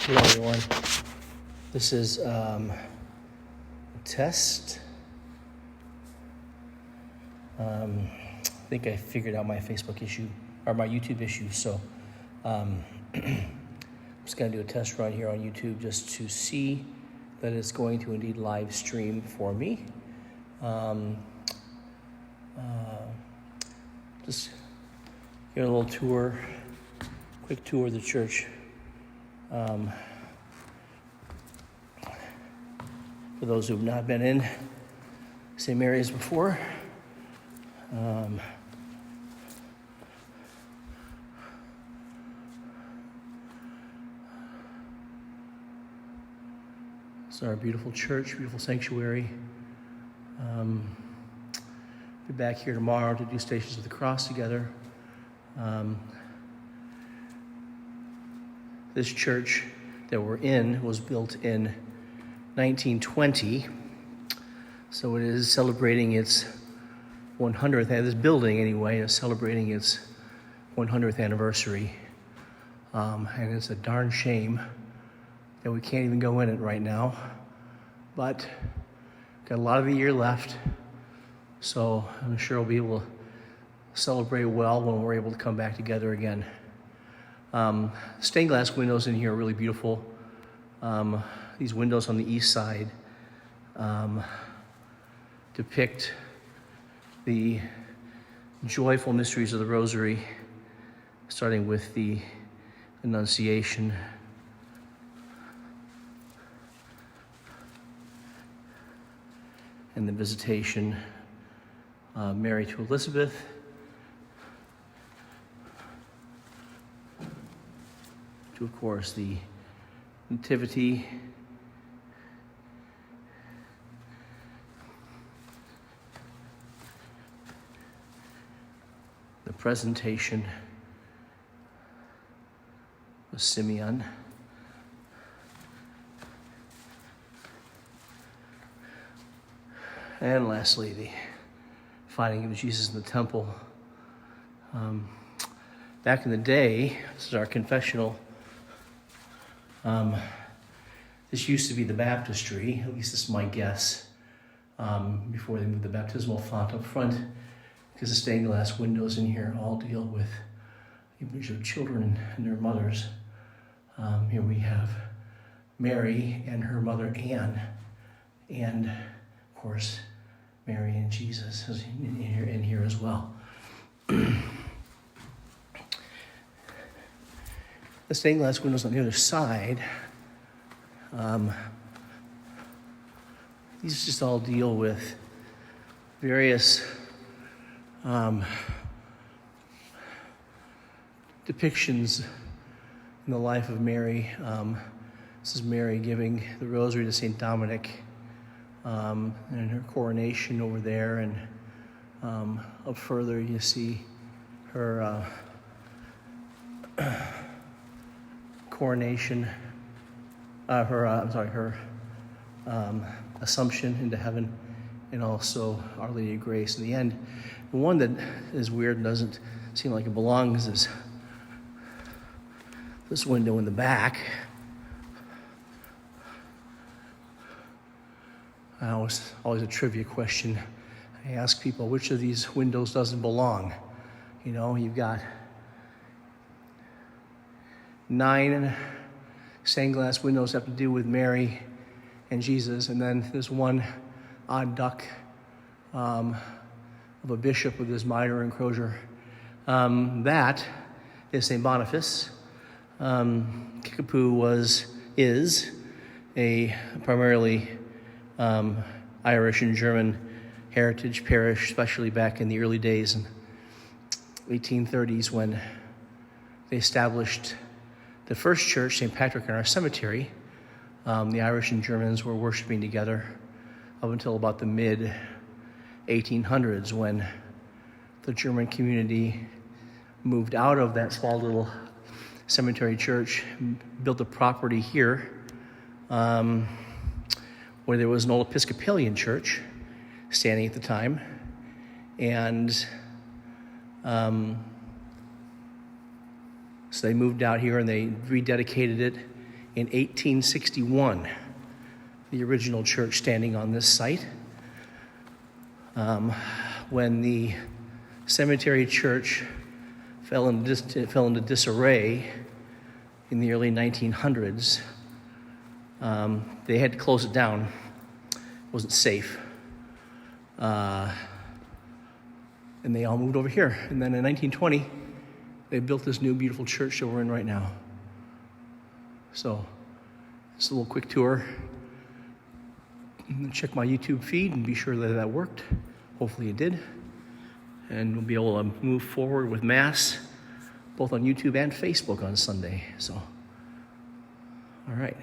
Hello everyone. This is a test. I think I figured out my Facebook issue, or my YouTube issue, so I'm just going to do a test run here on YouTube just to see that it's going to indeed live stream for me. Just give a little tour, quick tour of the church. For those who have not been in St. Mary's before, it's our beautiful church, beautiful sanctuary. Be back here tomorrow to do Stations of the Cross together. This church that we're in was built in 1920, so it is celebrating its 100th, this building anyway, is celebrating its 100th anniversary. And it's a darn shame that we can't even go in it right now, but got a lot of the year left, so I'm sure we'll be able to celebrate well when we're able to come back together again. Stained glass windows in here are really beautiful. These windows on the east side depict the joyful mysteries of the Rosary, starting with the Annunciation, and the Visitation, Mary to Elizabeth, to, of course, the Nativity, the Presentation of Simeon, and lastly, the finding of Jesus in the temple. Back in the day, this is our confessional. This used to be the baptistry, at least this is my guess, before they moved the baptismal font up front, because the stained glass windows in here all deal with the image of children and their mothers. Here we have Mary and her mother Anne, and of course Mary and Jesus is in here as well. The stained glass windows on the other side, these just all deal with various depictions in the life of Mary. This is Mary giving the rosary to St. Dominic, and her coronation over there, and up further you see her coronation, her Assumption into heaven, and also Our Lady of Grace in the end. The one that is weird and doesn't seem like it belongs is this window in the back. Always a trivia question. I ask people, which of these windows doesn't belong? You know, you've got 9 stained glass windows have to do with Mary and Jesus, and then there's one odd duck of a bishop with his mitre and crozier. That is St. Boniface. Kickapoo is a primarily Irish and German heritage parish, especially back in the early days in 1830s when they established the first church, St. Patrick, in our cemetery. The Irish and Germans were worshiping together up until about the mid-1800s when the German community moved out of that small little cemetery church, built a property here where there was an old Episcopalian church standing at the time, and So they moved out here and they rededicated it in 1861, the original church standing on this site. When the cemetery church fell into disarray in the early 1900s, they had to close it down. It wasn't safe. And they all moved over here. And then in 1920, they built this new beautiful church that we're in right now. So, it's a little quick tour. Check my YouTube feed and be sure that worked. Hopefully it did. And we'll be able to move forward with Mass, both on YouTube and Facebook on Sunday. So, all right.